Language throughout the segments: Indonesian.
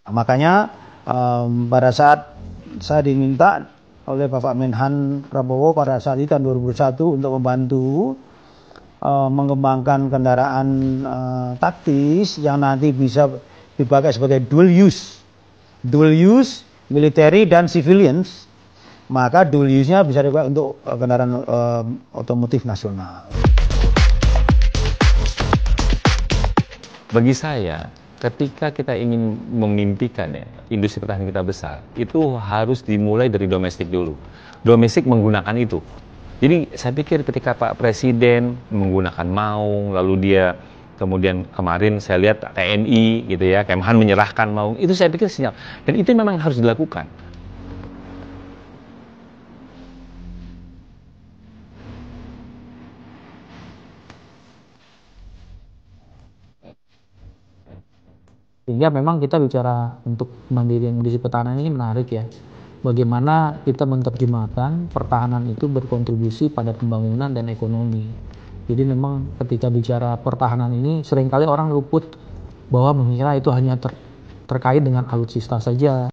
Makanya pada saat saya diminta oleh Bapak Menhan Prabowo pada saat itu tahun 2021 untuk membantu mengembangkan kendaraan taktis yang nanti bisa dipakai sebagai dual use military dan civilians, maka dual use-nya bisa dipakai untuk kendaraan otomotif nasional. Bagi saya, ketika kita ingin memimpikan industri pertahanan kita besar, itu harus dimulai dari domestik dulu. Domestik menggunakan itu. Jadi saya pikir ketika Pak Presiden menggunakan Maung, lalu dia kemudian kemarin saya lihat TNI gitu ya, Kemhan menyerahkan Maung, itu saya pikir sinyal. Dan itu memang harus dilakukan. Sehingga memang kita bicara untuk mandiri industri pertahanan ini menarik ya. Bagaimana kita menerjemahkan pertahanan itu berkontribusi pada pembangunan dan ekonomi. Jadi memang ketika bicara pertahanan ini seringkali orang luput bahwa mengira itu hanya terkait dengan alutsista saja.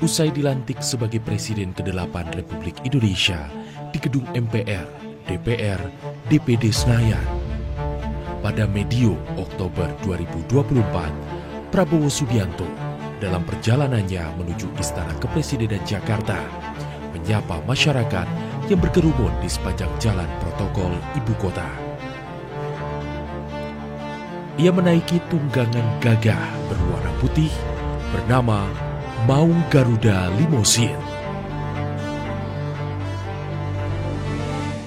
Usai dilantik sebagai Presiden ke-8 Republik Indonesia di Gedung MPR, DPR, DPD Senayan. Pada medio Oktober 2024, Prabowo Subianto dalam perjalanannya menuju Istana Kepresidenan Jakarta menyapa masyarakat yang berkerumun di sepanjang jalan protokol ibu kota. Ia menaiki tunggangan gagah berwarna putih bernama Maung Garuda Limousine.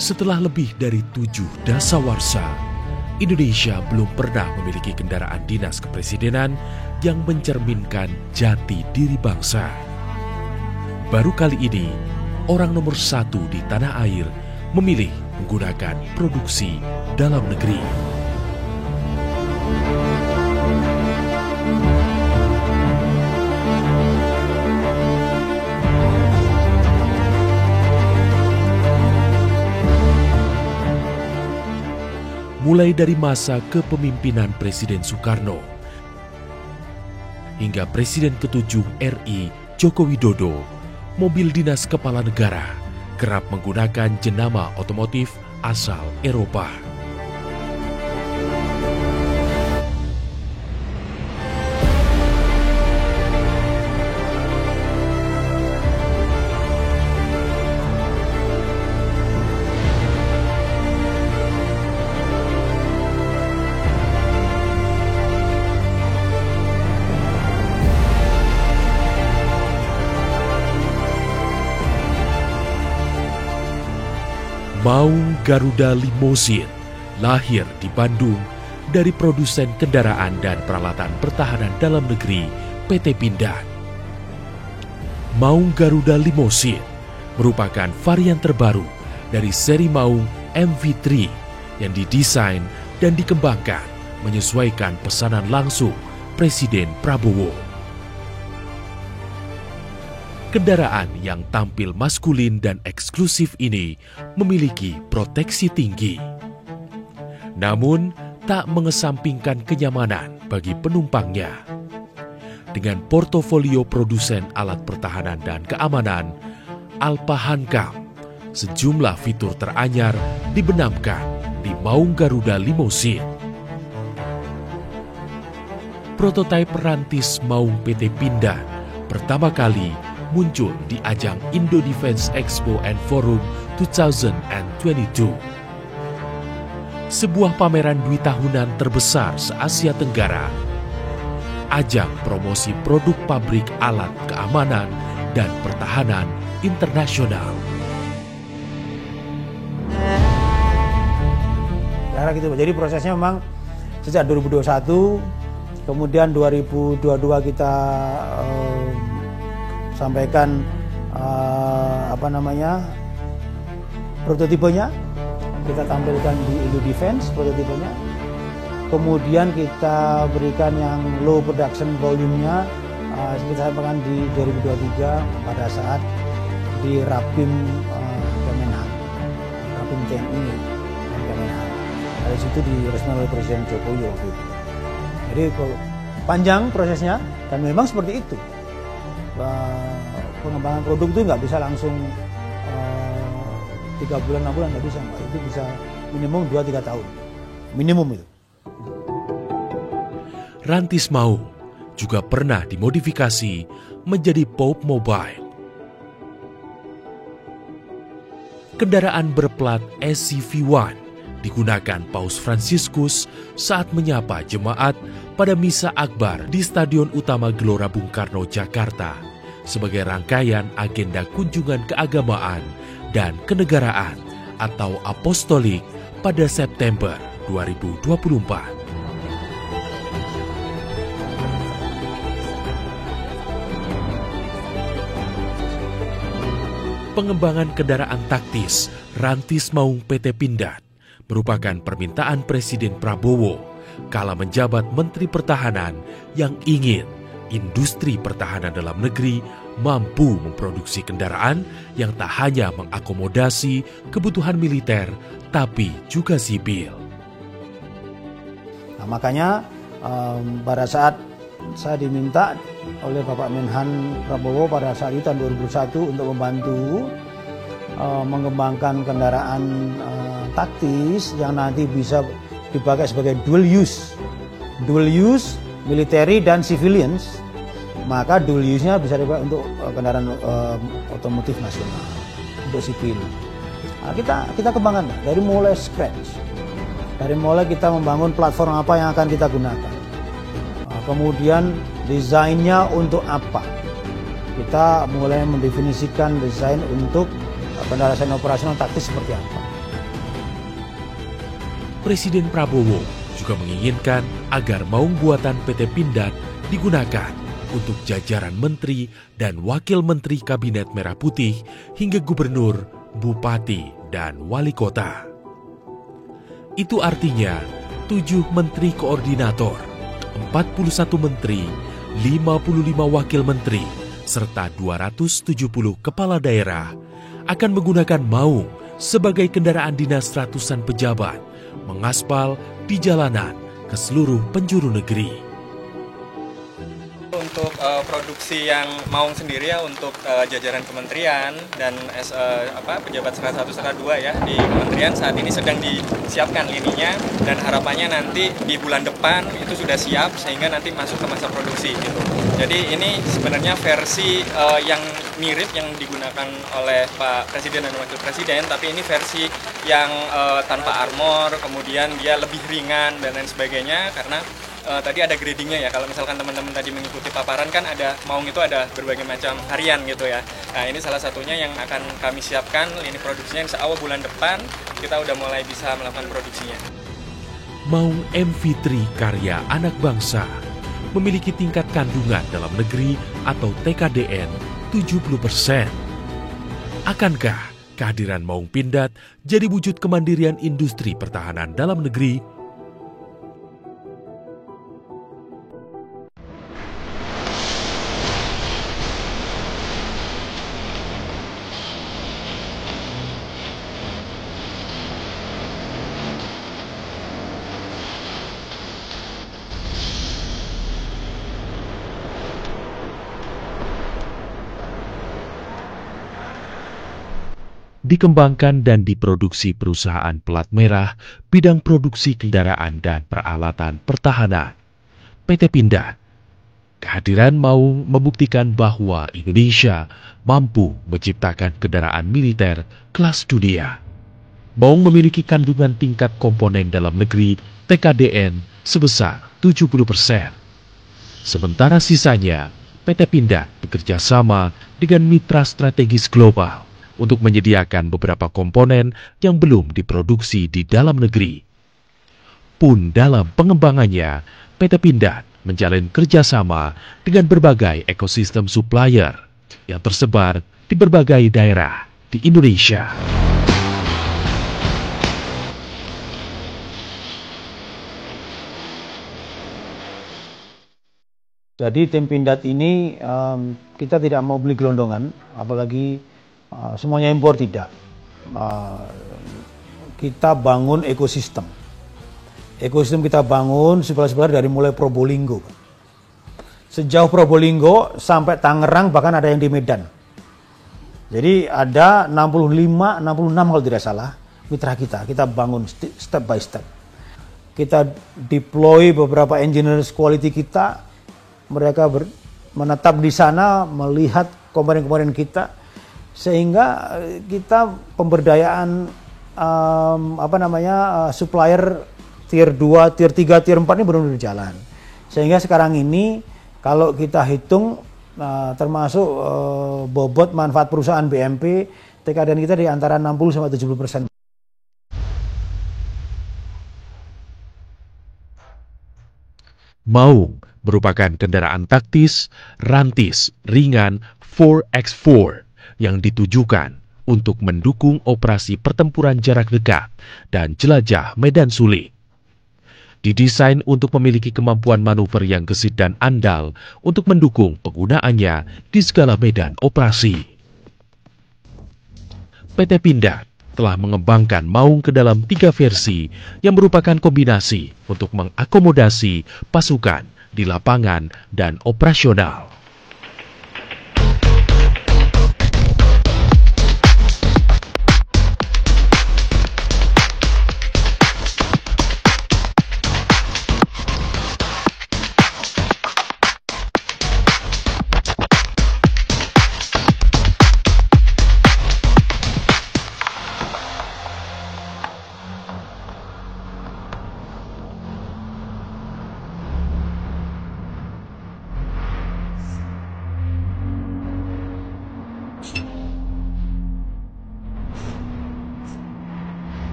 Setelah lebih dari 7 dasawarsa, Indonesia belum pernah memiliki kendaraan dinas kepresidenan yang mencerminkan jati diri bangsa. Baru kali ini, orang nomor 1 di tanah air memilih menggunakan produksi dalam negeri. Mulai dari masa kepemimpinan Presiden Soekarno hingga Presiden ke-7 RI Joko Widodo, mobil dinas kepala negara kerap menggunakan jenama otomotif asal Eropa. Maung Garuda Limousine lahir di Bandung dari produsen kendaraan dan peralatan pertahanan dalam negeri PT Pindad. Maung Garuda Limousine merupakan varian terbaru dari seri Maung MV3 yang didesain dan dikembangkan menyesuaikan pesanan langsung Presiden Prabowo. Kendaraan yang tampil maskulin dan eksklusif ini memiliki proteksi tinggi. Namun, tak mengesampingkan kenyamanan bagi penumpangnya. Dengan portofolio produsen alat pertahanan dan keamanan, Alpha Hankam, sejumlah fitur teranyar dibenamkan di Maung Garuda Limousine. Prototipe rantis Maung PT Pindad pertama kali muncul di ajang Indo Defense Expo and Forum 2022. Sebuah pameran dwi tahunan terbesar se-Asia Tenggara. Ajang promosi produk pabrik alat keamanan dan pertahanan internasional. kira-kira gitu. Jadi prosesnya memang sejak 2021, kemudian 2022 kita sampaikan prototipenya, kita tampilkan di Indo Defense prototipenya. Kemudian kita berikan yang low production volume-nya, kita sampaikan di 2023 pada saat di Rapim Kemenhan, Rapim TNI dan Kemenhan. Dari situ diresmikan oleh Presiden Jokowi waktu itu. Jadi panjang prosesnya dan memang seperti itu. Pengembangan produk itu nggak bisa langsung 3 bulan, 6 bulan, nggak bisa. Itu bisa minimum 2-3 tahun. Minimum itu. Rantis Maung juga pernah dimodifikasi menjadi Pope Mobile. Kendaraan berplat SCV1 digunakan Paus Fransiskus saat menyapa jemaat pada Misa Akbar di Stadion Utama Gelora Bung Karno, Jakarta, sebagai rangkaian agenda kunjungan keagamaan dan kenegaraan atau apostolik pada September 2024. Pengembangan kendaraan taktis Rantis Maung PT Pindad merupakan permintaan Presiden Prabowo kala menjabat Menteri Pertahanan yang ingin industri pertahanan dalam negeri mampu memproduksi kendaraan yang tak hanya mengakomodasi kebutuhan militer tapi juga sipil. Nah, makanya pada saat saya diminta oleh Bapak Menhan Prabowo pada saat itu tahun 2001 untuk membantu mengembangkan kendaraan taktis yang nanti bisa dipakai sebagai dual use military dan civilians, maka dual use-nya bisa dipakai untuk kendaraan otomotif nasional untuk sipil. Nah, kita kembangkan dari mulai scratch, dari mulai kita membangun platform apa yang akan kita gunakan. Kemudian desainnya untuk apa? Kita mulai mendefinisikan desain untuk kendaraan operasional taktis seperti apa. Presiden Prabowo juga menginginkan agar maung buatan PT Pindad digunakan untuk jajaran menteri dan wakil menteri Kabinet Merah Putih hingga gubernur, bupati, dan wali kota. Itu artinya 7 menteri koordinator, 41 menteri, 55 wakil menteri, serta 270 kepala daerah akan menggunakan maung sebagai kendaraan dinas ratusan pejabat mengaspal di jalanan ke seluruh penjuru negeri. Untuk produksi yang maung sendiri ya untuk jajaran kementerian dan pejabat serah 1 serah 2 ya di kementerian saat ini sedang disiapkan lininya dan harapannya nanti di bulan depan itu sudah siap sehingga nanti masuk ke masa produksi gitu. Jadi ini sebenarnya versi yang mirip yang digunakan oleh Pak Presiden dan Wakil Presiden, tapi ini versi yang tanpa armor, kemudian dia lebih ringan dan lain sebagainya karena tadi ada gradingnya ya, kalau misalkan teman-teman tadi mengikuti paparan kan ada maung itu ada berbagai macam varian gitu ya. Nah ini salah satunya yang akan kami siapkan, ini produksinya insya Allah bulan depan kita udah mulai bisa melakukan produksinya. Maung MV3 karya anak bangsa memiliki tingkat kandungan dalam negeri atau TKDN 70%. Akankah kehadiran maung Pindad jadi wujud kemandirian industri pertahanan dalam negeri? Dikembangkan dan diproduksi perusahaan pelat merah bidang produksi kendaraan dan peralatan pertahanan, PT Pindad. Kehadiran maung membuktikan bahwa Indonesia mampu menciptakan kendaraan militer kelas dunia. Maung memiliki kandungan tingkat komponen dalam negeri TKDN sebesar 70%. Sementara sisanya, PT Pindad bekerja sama dengan mitra strategis global untuk menyediakan beberapa komponen yang belum diproduksi di dalam negeri. maupun dalam pengembangannya, PT Pindad menjalin kerjasama dengan berbagai ekosistem supplier yang tersebar di berbagai daerah di Indonesia. Jadi tim Pindad ini kita tidak mau beli gelondongan, apalagi semuanya impor tidak. Kita bangun ekosistem. Ekosistem kita bangun supplier dari mulai Probolinggo. Sejauh Probolinggo sampai Tangerang, bahkan ada yang di Medan. Jadi ada 65, 66 kalau tidak salah mitra kita. Kita bangun step by step. Kita deploy beberapa engineers quality kita. Mereka menetap di sana, melihat komponen-komponen kita, sehingga kita pemberdayaan supplier tier 2, tier 3, tier 4 ini benar-benar jalan. Sehingga sekarang ini kalau kita hitung termasuk bobot manfaat perusahaan BMP, tkdn kita di antara 60-70%. Maung merupakan kendaraan taktis, rantis, ringan 4x4 yang ditujukan untuk mendukung operasi pertempuran jarak dekat dan jelajah medan sulit. Didesain untuk memiliki kemampuan manuver yang gesit dan andal untuk mendukung penggunaannya di segala medan operasi. PT Pindad telah mengembangkan Maung ke dalam 3 versi yang merupakan kombinasi untuk mengakomodasi pasukan di lapangan dan operasional.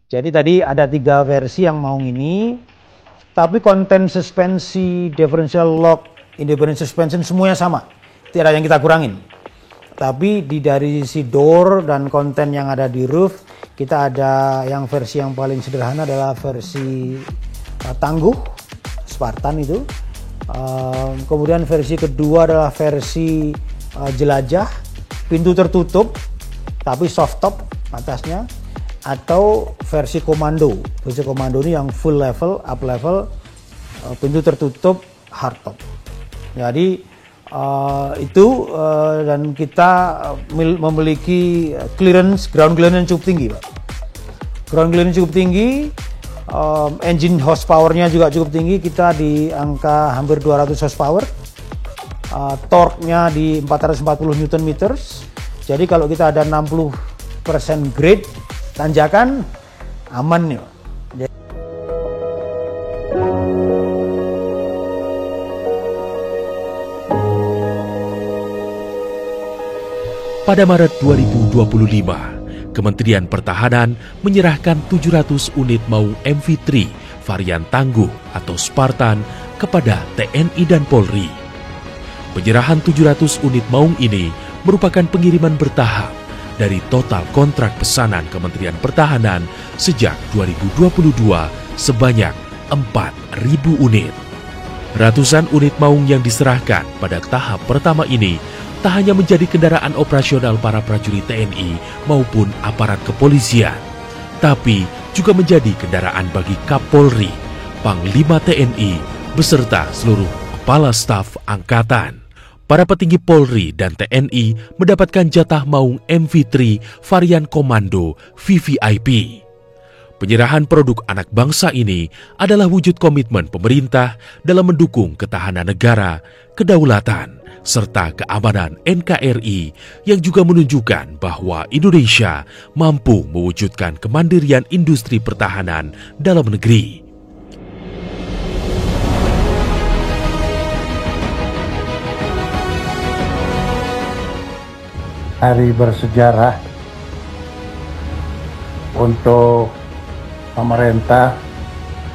Jadi tadi ada 3 versi yang Maung ini, tapi konten suspensi, differential lock, independent suspension semuanya sama, tidak ada yang kita kurangin. Tapi dari sisi door dan konten yang ada di roof, kita ada yang versi yang paling sederhana adalah versi tangguh, Spartan itu. Kemudian versi kedua adalah versi jelajah, pintu tertutup, tapi soft top atasnya. Atau versi komando. Versi komando ini yang full level, up level, pintu tertutup, hard top. Jadi itu dan kita memiliki ground clearance yang cukup tinggi, Pak. Ground clearance cukup tinggi, engine horsepower-nya juga cukup tinggi. Kita di angka hampir 200 horsepower, torque-nya di 440 Nm. Jadi kalau kita ada 60% grade tanjakan, aman nih. Pada Maret 2025, Kementerian Pertahanan menyerahkan 700 unit Maung MV3 varian tangguh atau Spartan kepada TNI dan Polri. Penyerahan 700 unit Maung ini merupakan pengiriman bertahap dari total kontrak pesanan Kementerian Pertahanan sejak 2022 sebanyak 4.000 unit. Ratusan unit Maung yang diserahkan pada tahap pertama ini tak hanya menjadi kendaraan operasional para prajurit TNI maupun aparat kepolisian, tapi juga menjadi kendaraan bagi Kapolri, Panglima TNI, beserta seluruh kepala staf angkatan. Para petinggi Polri dan TNI mendapatkan jatah Maung MV3 varian komando VVIP. Penyerahan produk anak bangsa ini adalah wujud komitmen pemerintah dalam mendukung ketahanan negara, kedaulatan, serta keamanan NKRI yang juga menunjukkan bahwa Indonesia mampu mewujudkan kemandirian industri pertahanan dalam negeri. Hari bersejarah untuk pemerintah,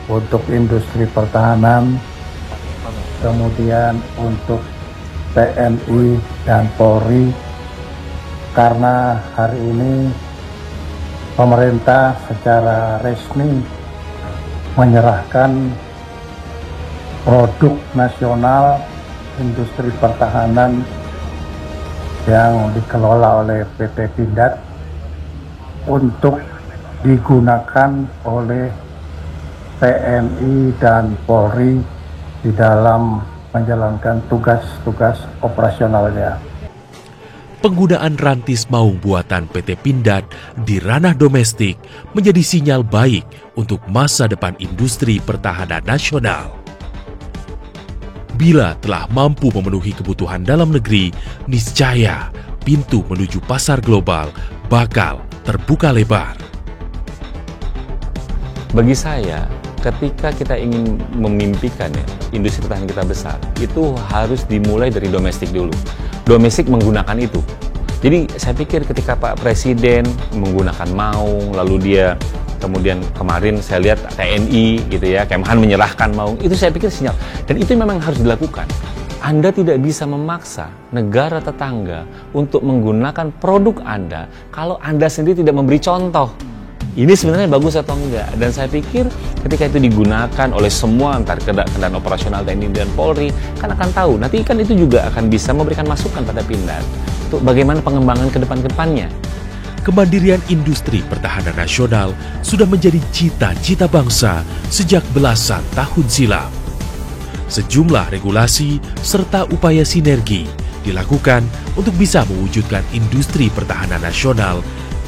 untuk industri pertahanan, kemudian untuk TNI dan Polri, karena hari ini pemerintah secara resmi menyerahkan produk nasional industri pertahanan yang dikelola oleh PT Pindad untuk digunakan oleh TNI dan Polri di dalam menjalankan tugas-tugas operasionalnya. Penggunaan rantis maung buatan PT Pindad di ranah domestik menjadi sinyal baik untuk masa depan industri pertahanan nasional. Bila telah mampu memenuhi kebutuhan dalam negeri, niscaya pintu menuju pasar global bakal terbuka lebar. Bagi saya, ketika kita ingin memimpikan industri pertahanan kita besar, itu harus dimulai dari domestik dulu. Domestik menggunakan itu. Jadi saya pikir ketika Pak Presiden menggunakan maung, lalu dia kemudian kemarin saya lihat TNI gitu ya, Kemhan menyerahkan maung, itu saya pikir sinyal. Dan itu memang harus dilakukan. Anda tidak bisa memaksa negara tetangga untuk menggunakan produk Anda kalau Anda sendiri tidak memberi contoh. Ini sebenarnya bagus atau enggak? Dan saya pikir ketika itu digunakan oleh semua antar kendaraan operasional TNI dan Polri, kan akan tahu. Nanti kan itu juga akan bisa memberikan masukan pada Pindad untuk bagaimana pengembangan ke depan-depannya. Kemandirian industri pertahanan nasional sudah menjadi cita-cita bangsa sejak belasan tahun silam. Sejumlah regulasi serta upaya sinergi dilakukan untuk bisa mewujudkan industri pertahanan nasional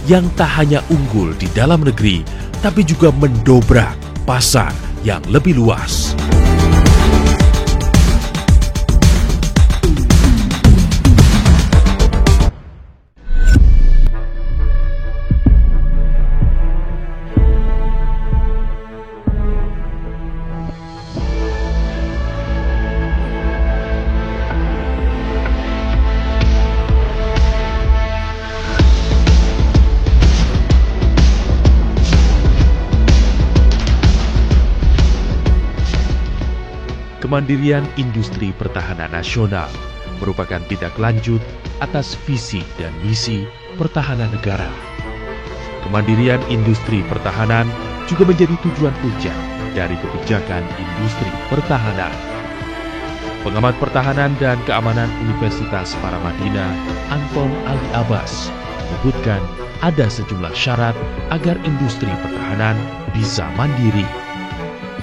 yang tak hanya unggul di dalam negeri, tapi juga mendobrak pasar yang lebih luas. Kemandirian industri pertahanan nasional merupakan tindak lanjut atas visi dan misi pertahanan negara. Kemandirian industri pertahanan juga menjadi tujuan puncak dari kebijakan industri pertahanan. Pengamat pertahanan dan keamanan Universitas Paramadina, Anton Ali Abbas, menyebutkan ada sejumlah syarat agar industri pertahanan bisa mandiri.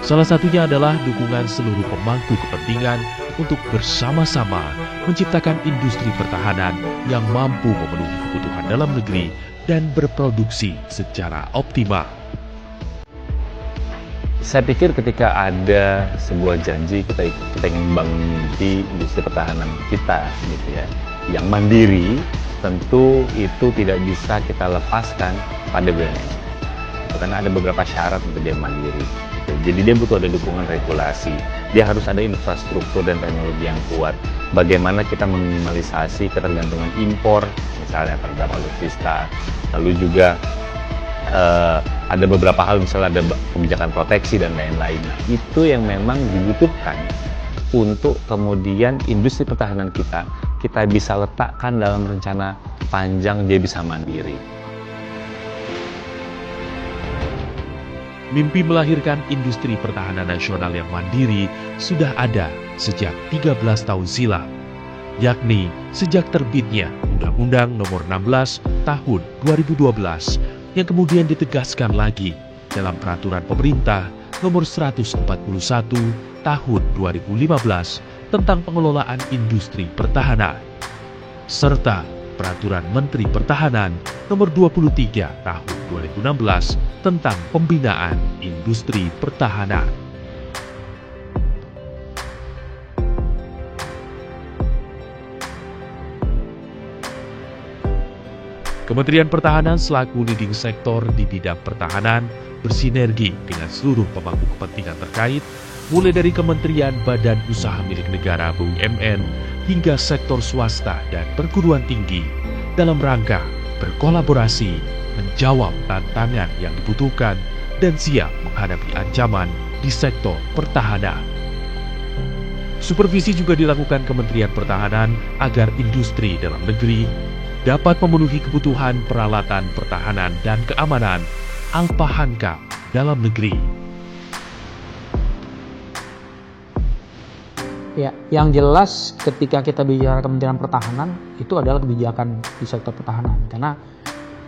Salah satunya adalah dukungan seluruh pemangku kepentingan untuk bersama-sama menciptakan industri pertahanan yang mampu memenuhi kebutuhan dalam negeri dan berproduksi secara optimal. Saya pikir ketika ada sebuah janji kita ingin membangun mimpi industri pertahanan kita gitu ya, yang mandiri, tentu itu tidak bisa kita lepaskan pada BUMN. Karena ada beberapa syarat untuk dia mandiri. Jadi dia butuh ada dukungan regulasi, dia harus ada infrastruktur dan teknologi yang kuat. Bagaimana kita meminimalisasi ketergantungan impor, misalnya terhadap alutsista. Lalu juga ada beberapa hal, misalnya ada kebijakan proteksi dan lain-lain. Itu yang memang dibutuhkan untuk kemudian industri pertahanan kita bisa letakkan dalam rencana panjang, dia bisa mandiri. Mimpi melahirkan industri pertahanan nasional yang mandiri sudah ada sejak 13 tahun silam, yakni sejak terbitnya Undang-Undang Nomor 16 Tahun 2012 yang kemudian ditegaskan lagi dalam Peraturan Pemerintah Nomor 141 Tahun 2015 tentang pengelolaan industri pertahanan, serta Peraturan Menteri Pertahanan Nomor 23 Tahun 2016 tentang pembinaan industri pertahanan. Kementerian Pertahanan selaku leading sektor di bidang pertahanan bersinergi dengan seluruh pemangku kepentingan terkait, mulai dari Kementerian Badan Usaha Milik Negara BUMN hingga sektor swasta dan perguruan tinggi dalam rangka berkolaborasi menjawab tantangan yang dibutuhkan dan siap menghadapi ancaman di sektor pertahanan. Supervisi juga dilakukan Kementerian Pertahanan agar industri dalam negeri dapat memenuhi kebutuhan peralatan pertahanan dan keamanan Alpha-Hanka dalam negeri. Ya, yang jelas ketika kita bicara Kementerian Pertahanan itu adalah kebijakan di sektor pertahanan. Karena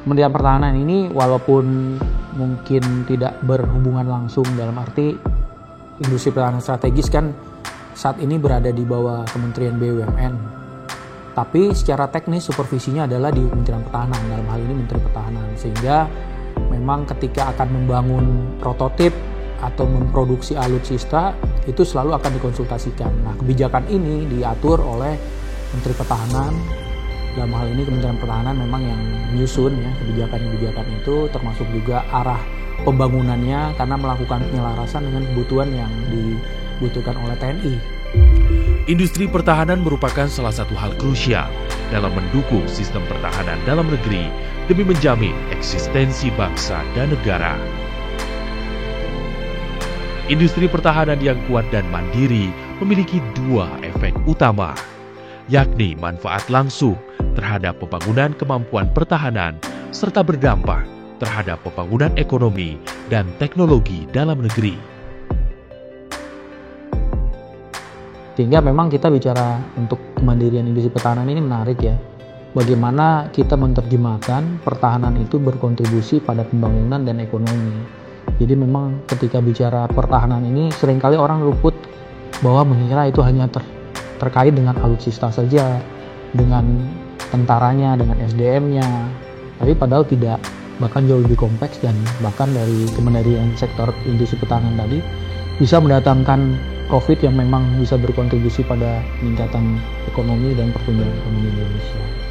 Kementerian Pertahanan ini walaupun mungkin tidak berhubungan langsung dalam arti industri pertahanan strategis kan saat ini berada di bawah Kementerian BUMN. Tapi secara teknis supervisinya adalah di Kementerian Pertahanan, dalam hal ini Menteri Pertahanan. Sehingga memang ketika akan membangun prototip atau memproduksi alutsista itu selalu akan dikonsultasikan. Nah, kebijakan ini diatur oleh Menteri Pertahanan. Dalam hal ini Kementerian Pertahanan memang yang menyusun ya kebijakan-kebijakan itu, termasuk juga arah pembangunannya karena melakukan penyelarasan dengan kebutuhan yang dibutuhkan oleh TNI. Industri pertahanan merupakan salah satu hal krusial dalam mendukung sistem pertahanan dalam negeri demi menjamin eksistensi bangsa dan negara. Industri pertahanan yang kuat dan mandiri memiliki dua efek utama, yakni manfaat langsung terhadap pembangunan kemampuan pertahanan serta berdampak terhadap pembangunan ekonomi dan teknologi dalam negeri. Sehingga memang kita bicara untuk kemandirian industri pertahanan ini menarik ya. Bagaimana kita menerjemahkan pertahanan itu berkontribusi pada pembangunan dan ekonomi. Jadi memang ketika bicara pertahanan ini seringkali orang luput bahwa mengira itu hanya terkait dengan alutsista saja, dengan tentaranya, dengan SDM-nya. Tapi padahal tidak, bahkan jauh lebih kompleks dan bahkan dari kemandirian sektor industri pertahanan tadi bisa mendatangkan profit yang memang bisa berkontribusi pada peningkatan ekonomi dan pertumbuhan ekonomi Indonesia.